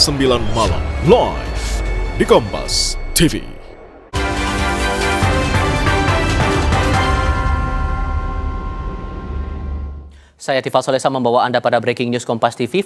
9 malam live di Kompas TV. Saya Tifal Solesa membawa Anda pada Breaking News Kompas TV.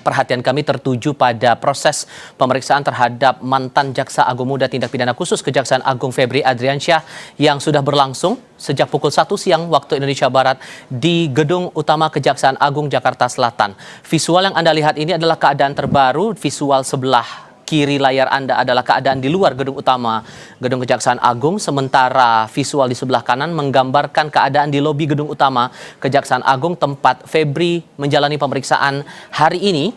Perhatian kami tertuju pada proses pemeriksaan terhadap mantan Jaksa Agung Muda Tindak Pidana Khusus Kejaksaan Agung Febri Adriansyah yang sudah berlangsung sejak pukul 1 siang waktu Indonesia Barat di Gedung Utama Kejaksaan Agung Jakarta Selatan. Visual yang Anda lihat ini adalah keadaan terbaru. Visual sebelah kiri layar Anda adalah keadaan di luar gedung utama Gedung Kejaksaan Agung, sementara visual di sebelah kanan menggambarkan keadaan di lobi gedung utama Kejaksaan Agung tempat Febri menjalani pemeriksaan hari ini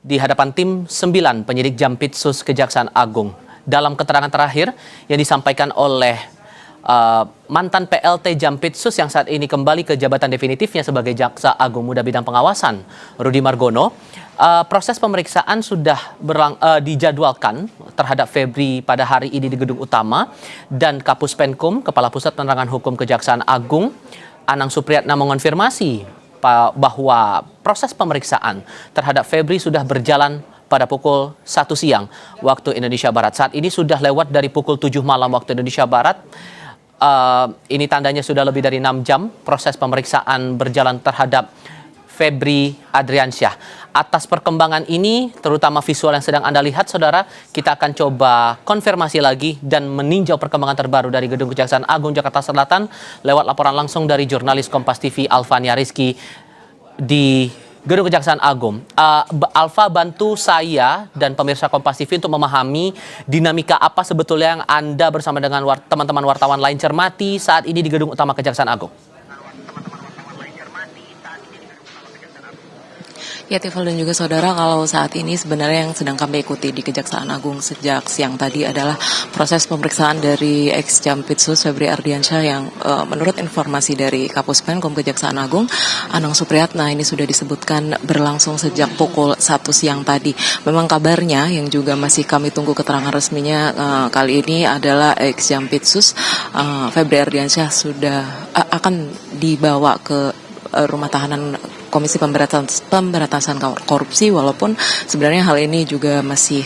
di hadapan tim 9 penyidik Jampitsus Kejaksaan Agung. Dalam keterangan terakhir yang disampaikan oleh mantan PLT Jampitsus yang saat ini kembali ke jabatan definitifnya sebagai Jaksa Agung Muda Bidang Pengawasan, Rudy Margono, proses pemeriksaan sudah dijadwalkan terhadap Febri pada hari ini di gedung utama, dan Kapus Penkum, Kepala Pusat Penerangan Hukum Kejaksaan Agung, Anang Supriyatna, mengonfirmasi bahwa proses pemeriksaan terhadap Febri sudah berjalan pada pukul 1 siang waktu Indonesia Barat. Saat ini sudah lewat dari pukul 7 malam waktu Indonesia Barat. Ini tandanya sudah lebih dari 6 jam proses pemeriksaan berjalan terhadap Febri Adriansyah. Atas perkembangan ini, terutama visual yang sedang Anda lihat, saudara, kita akan coba konfirmasi lagi dan meninjau perkembangan terbaru dari Gedung Kejaksaan Agung Jakarta Selatan lewat laporan langsung dari jurnalis Kompas TV Alfania Rizky di Gedung Kejaksaan Agung. Alfa, bantu saya dan pemirsa Kompas TV untuk memahami dinamika apa sebetulnya yang Anda bersama dengan teman-teman wartawan lain cermati saat ini di Gedung Utama Kejaksaan Agung. Ya, Tifal dan juga saudara, kalau saat ini sebenarnya yang sedang kami ikuti di Kejaksaan Agung sejak siang tadi adalah proses pemeriksaan dari ex-Jampitsus Febri Ardiansyah yang menurut informasi dari Kapus Penkum Kejaksaan Agung, Anang Supriyatna, ini sudah disebutkan berlangsung sejak pukul 1 siang tadi. Memang kabarnya yang juga masih kami tunggu keterangan resminya kali ini adalah ex-Jampitsus Febri Ardiansyah sudah akan dibawa ke rumah tahanan Komisi Pemberantasan Korupsi, walaupun sebenarnya hal ini juga masih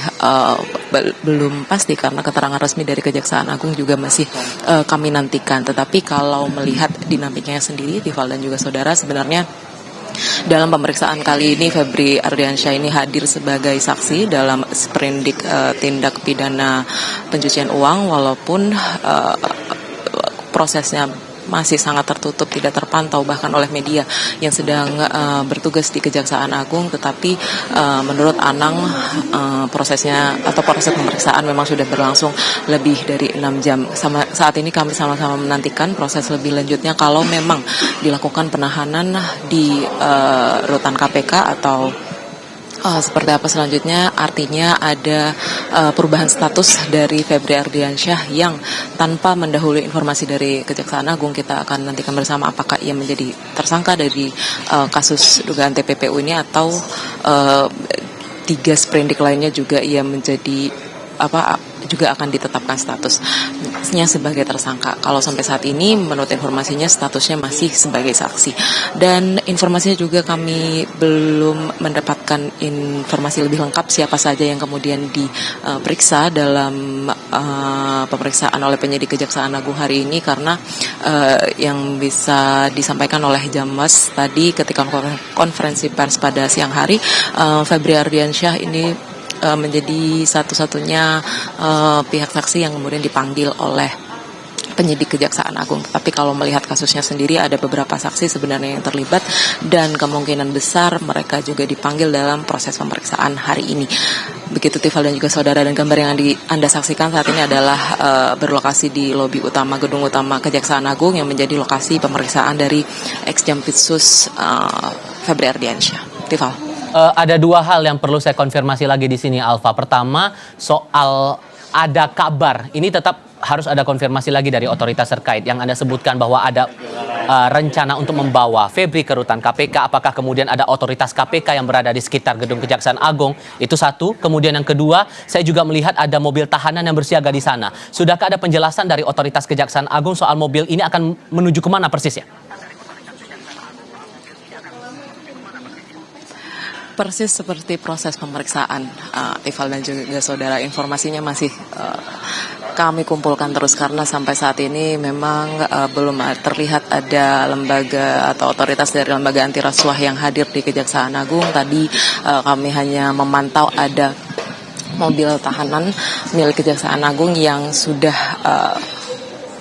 belum pasti karena keterangan resmi dari Kejaksaan Agung juga masih kami nantikan. Tetapi kalau melihat dinamikanya sendiri, Tifal dan juga saudara, sebenarnya dalam pemeriksaan kali ini Febri Ardiansyah ini hadir sebagai saksi dalam sprindik tindak pidana pencucian uang, walaupun prosesnya masih sangat tertutup, tidak terpantau bahkan oleh media yang sedang bertugas di Kejaksaan Agung. Tetapi menurut Anang, prosesnya atau proses pemeriksaan memang sudah berlangsung lebih dari 6 jam. Saat ini kami sama-sama menantikan proses lebih lanjutnya kalau memang dilakukan penahanan di rutan KPK atau seperti apa selanjutnya. Artinya ada perubahan status dari Febri Ardiansyah yang tanpa mendahului informasi dari Kejaksaan Agung. Kita akan nantikan bersama apakah ia menjadi tersangka dari kasus dugaan TPPU ini atau 3 sprindik lainnya juga ia menjadi juga akan ditetapkan statusnya sebagai tersangka. Kalau sampai saat ini menurut informasinya statusnya masih sebagai saksi. Dan informasinya juga kami belum mendapatkan informasi lebih lengkap siapa saja yang kemudian diperiksa dalam pemeriksaan oleh penyidik Kejaksaan Agung hari ini, karena yang bisa disampaikan oleh Jamas tadi ketika konferensi pers pada siang hari, Febri Ardiansyah ini menjadi satu-satunya pihak saksi yang kemudian dipanggil oleh penyidik Kejaksaan Agung. Tapi kalau melihat kasusnya sendiri ada beberapa saksi sebenarnya yang terlibat dan kemungkinan besar mereka juga dipanggil dalam proses pemeriksaan hari ini. Begitu Tifal dan juga saudara, dan gambar yang Anda saksikan saat ini adalah berlokasi di lobi utama Gedung Utama Kejaksaan Agung yang menjadi lokasi pemeriksaan dari ex-Jampitsus Febri Ardiansyah. Tifal. Ada 2 hal yang perlu saya konfirmasi lagi di sini, Alfa. Pertama, soal ada kabar. Ini tetap harus ada konfirmasi lagi dari otoritas terkait. Yang Anda sebutkan bahwa ada rencana untuk membawa Febri ke rutan KPK. Apakah kemudian ada otoritas KPK yang berada di sekitar Gedung Kejaksaan Agung? Itu satu. Kemudian yang kedua, saya juga melihat ada mobil tahanan yang bersiaga di sana. Sudahkah ada penjelasan dari otoritas Kejaksaan Agung soal mobil ini akan menuju kemana persisnya? Persis seperti proses pemeriksaan, Tifal dan juga saudara, informasinya masih kami kumpulkan terus karena sampai saat ini memang belum terlihat ada lembaga atau otoritas dari lembaga anti rasuah yang hadir di Kejaksaan Agung. Tadi kami hanya memantau ada mobil tahanan milik Kejaksaan Agung yang sudah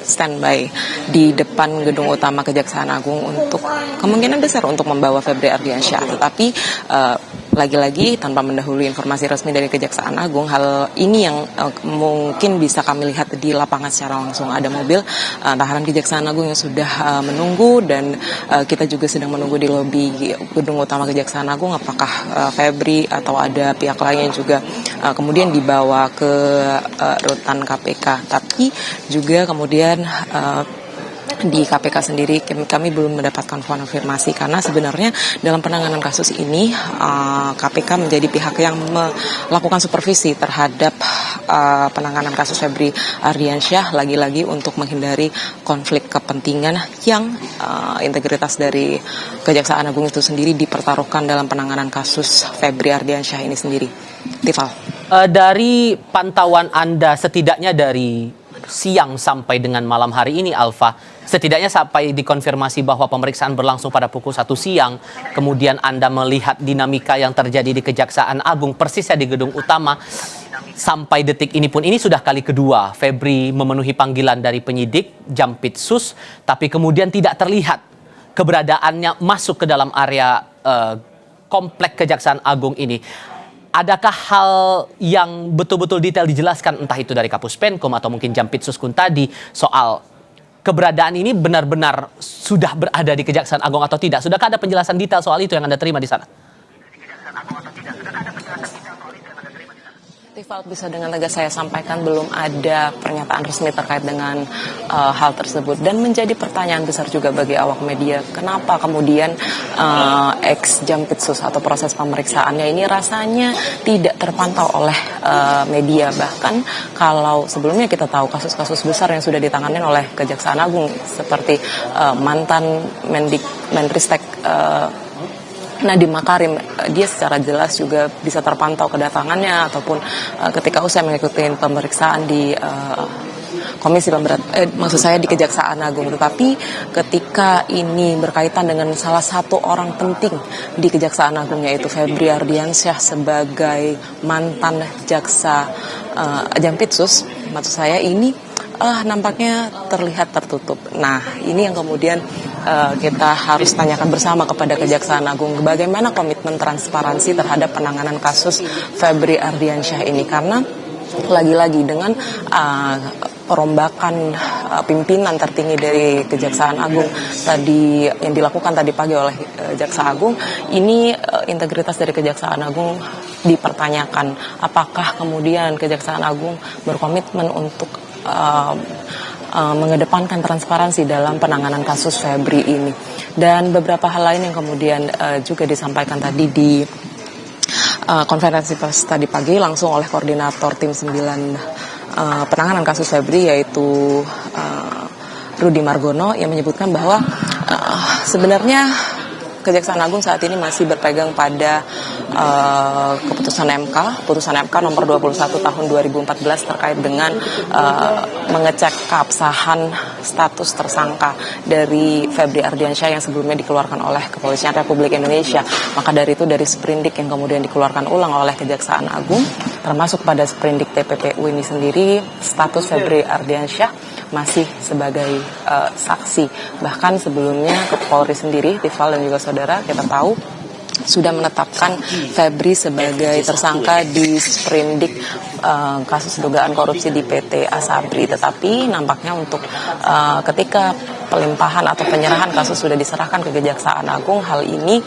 standby di depan gedung utama Kejaksaan Agung untuk kemungkinan besar untuk membawa Febri Ardiansyah. Tetapi lagi-lagi tanpa mendahului informasi resmi dari Kejaksaan Agung, hal ini yang mungkin bisa kami lihat di lapangan secara langsung. Ada mobil tahanan Kejaksaan Agung yang sudah menunggu, dan kita juga sedang menunggu di lobi gedung utama Kejaksaan Agung apakah Febri atau ada pihak lain yang juga kemudian dibawa ke rutan KPK. Tapi juga kemudian di KPK sendiri kami belum mendapatkan konfirmasi karena sebenarnya dalam penanganan kasus ini KPK menjadi pihak yang melakukan supervisi terhadap penanganan kasus Febri Ardiansyah, lagi-lagi untuk menghindari konflik kepentingan yang integritas dari Kejaksaan Agung itu sendiri dipertaruhkan dalam penanganan kasus Febri Ardiansyah ini sendiri. Tifal. Dari pantauan Anda setidaknya dari siang sampai dengan malam hari ini, Alfa, setidaknya sampai dikonfirmasi bahwa pemeriksaan berlangsung pada pukul 1 siang, kemudian Anda melihat dinamika yang terjadi di Kejaksaan Agung persisnya di gedung utama, sampai detik ini pun ini sudah kali kedua Febri memenuhi panggilan dari penyidik Jampitsus, tapi kemudian tidak terlihat keberadaannya masuk ke dalam area komplek Kejaksaan Agung ini. Adakah hal yang betul-betul detail dijelaskan, entah itu dari Kapus Penkum atau mungkin Jampitsus Kun tadi, soal keberadaan ini benar-benar sudah berada di Kejaksaan Agung atau tidak? Sudahkah ada penjelasan detail soal itu yang Anda terima di sana? Tifal, bisa dengan tegas saya sampaikan belum ada pernyataan resmi terkait dengan hal tersebut, dan menjadi pertanyaan besar juga bagi awak media, kenapa kemudian ex Jampitsus atau proses pemeriksaannya ini rasanya tidak terpantau oleh media. Bahkan kalau sebelumnya kita tahu kasus-kasus besar yang sudah ditangani oleh Kejaksaan Agung seperti mantan Menristek Nadiem Makarim, dia secara jelas juga bisa terpantau kedatangannya ataupun ketika usai mengikuti pemeriksaan di Komisi maksud saya di Kejaksaan Agung. Tetapi ketika ini berkaitan dengan salah satu orang penting di Kejaksaan Agung, yaitu Febri Ardiansyah sebagai mantan jaksa Jampitsus, maksud saya ini nampaknya terlihat tertutup. Nah, ini yang kemudian kita harus tanyakan bersama kepada Kejaksaan Agung, bagaimana komitmen transparansi terhadap penanganan kasus Febri Ardiansyah ini, karena lagi-lagi dengan perombakan pimpinan tertinggi dari Kejaksaan Agung tadi yang dilakukan tadi pagi oleh Jaksa Agung, ini integritas dari Kejaksaan Agung dipertanyakan. Apakah kemudian Kejaksaan Agung berkomitmen untuk mengedepankan transparansi dalam penanganan kasus Febri ini. Dan beberapa hal lain yang kemudian juga disampaikan tadi di konferensi pers tadi pagi langsung oleh koordinator tim 9 penanganan kasus Febri, yaitu Rudy Margono, yang menyebutkan bahwa sebenarnya Kejaksaan Agung saat ini masih berpegang pada keputusan MK nomor 21 tahun 2014 terkait dengan mengecek keabsahan status tersangka dari Febri Ardiansyah yang sebelumnya dikeluarkan oleh Kepolisian Republik Indonesia. Maka dari itu, dari sprindik yang kemudian dikeluarkan ulang oleh Kejaksaan Agung, termasuk pada sprindik TPPU ini sendiri, status Febri Ardiansyah masih sebagai saksi. Bahkan sebelumnya Polri sendiri, Tifal dan juga saudara, kita tahu sudah menetapkan Febri sebagai tersangka di sprindik kasus dugaan korupsi di PT Asabri. Tetapi nampaknya untuk ketika pelimpahan atau penyerahan kasus sudah diserahkan ke Kejaksaan Agung, hal ini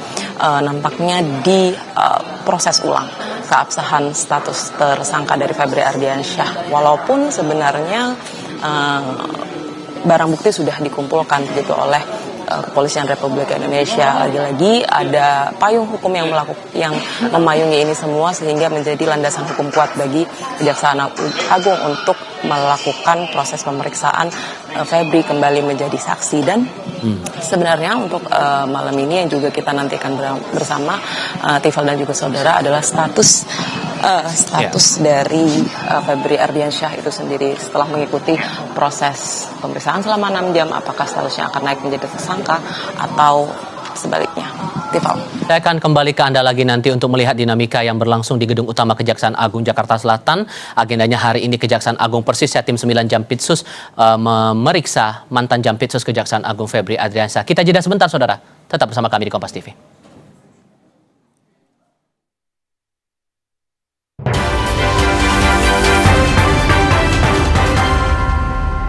nampaknya diproses ulang keabsahan status tersangka dari Febri Ardiansyah. Walaupun sebenarnya barang bukti sudah dikumpulkan begitu oleh Kepolisian Republik Indonesia. Lagi-lagi ada payung hukum yang memayungi ini semua sehingga menjadi landasan hukum kuat bagi Kejaksaan Agung untuk melakukan proses pemeriksaan Febri kembali menjadi saksi. Dan sebenarnya untuk malam ini yang juga kita nantikan bersama Tifal dan juga saudara adalah status dari Febri Ardiansyah itu sendiri setelah mengikuti proses pemeriksaan selama 6 jam, apakah statusnya akan naik menjadi tersangka atau sebaliknya. Tifal. Saya akan kembali ke Anda lagi nanti untuk melihat dinamika yang berlangsung di Gedung Utama Kejaksaan Agung Jakarta Selatan. Agendanya hari ini Kejaksaan Agung Persisnya Tim 9 Jampitsus memeriksa mantan Jampitsus Kejaksaan Agung Febri Ardiansyah. Kita jeda sebentar, saudara. Tetap bersama kami di Kompas TV.